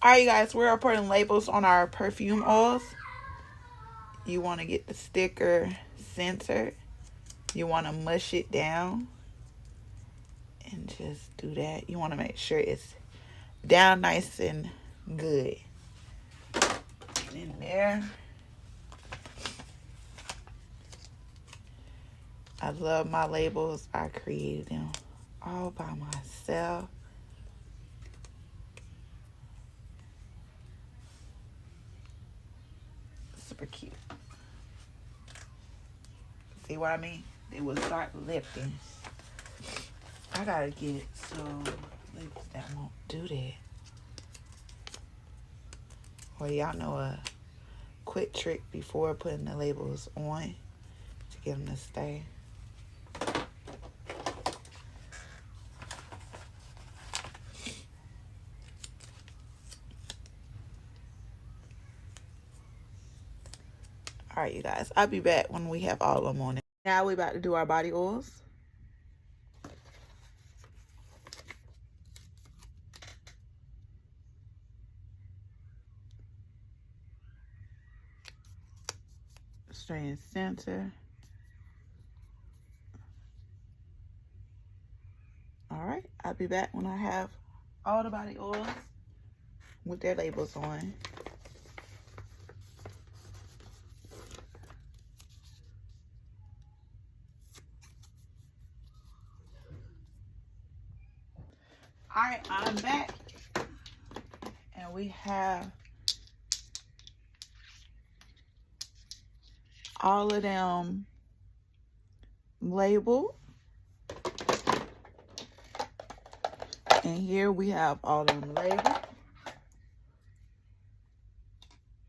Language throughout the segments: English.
Alright, you guys, we're putting labels on our perfume oils. You want to get the sticker centered. You want to mush it down. And just do that. You want to make sure it's down nice and good. In there. I love my labels. I created them all by myself. Super cute. See what I mean? It will start lifting. I gotta get some labels that won't do that. Well, y'all know a quick trick before putting the labels on to get them to stay. All right, you guys, I'll be back when we have all of them on it. Now we're about to do our body oils. Straight in center. All right, I'll be back when I have all the body oils with their labels on. All right, I'm back, and we have all of them labeled. And here we have all of them labeled.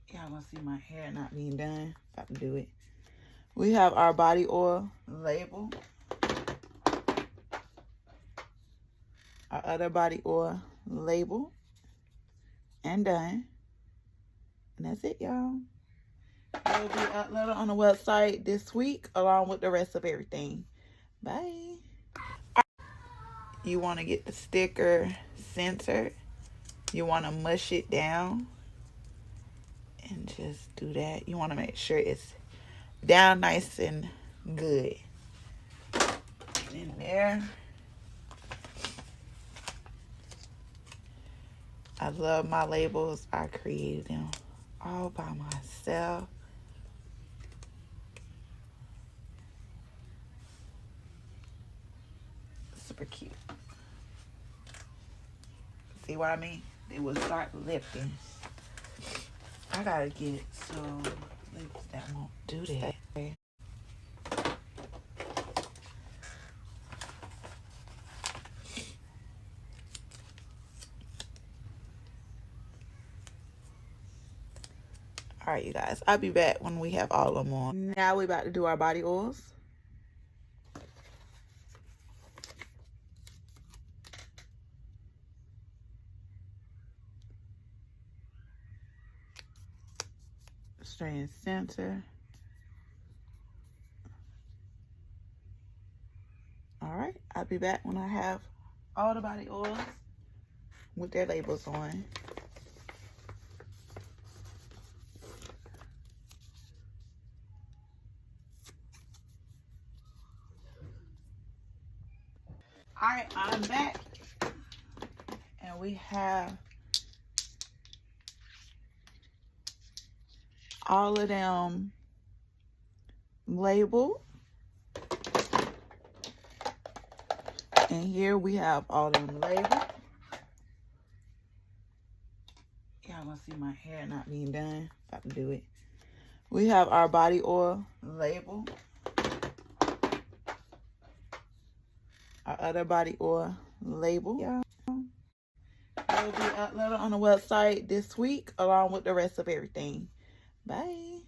Y'all gonna see my hair not being done. About to do it. We have our body oil labeled. Our other body oil labeled and done. And that's it, y'all. It will be uploaded on the website this week along with the rest of everything. Bye. You want to get the sticker centered. You want to mush it down. And just do that. You want to make sure it's down nice and good. In there. I love my labels. I created them all by myself. Super cute. See what I mean? It will start lifting. I gotta get some labels that won't do that. All right, you guys, I'll be back when we have all of them on. Now we're about to do our body oils. Straight in center. All right, I'll be back when I have all the body oils with their labels on. All right, I'm back, and we have all of them labeled. And here we have all of them labeled. Y'all gonna see my hair not being done. About to do it. We have our body oil labeled. Our other body oil label. It will be uploaded on the website this week along with the rest of everything. Bye.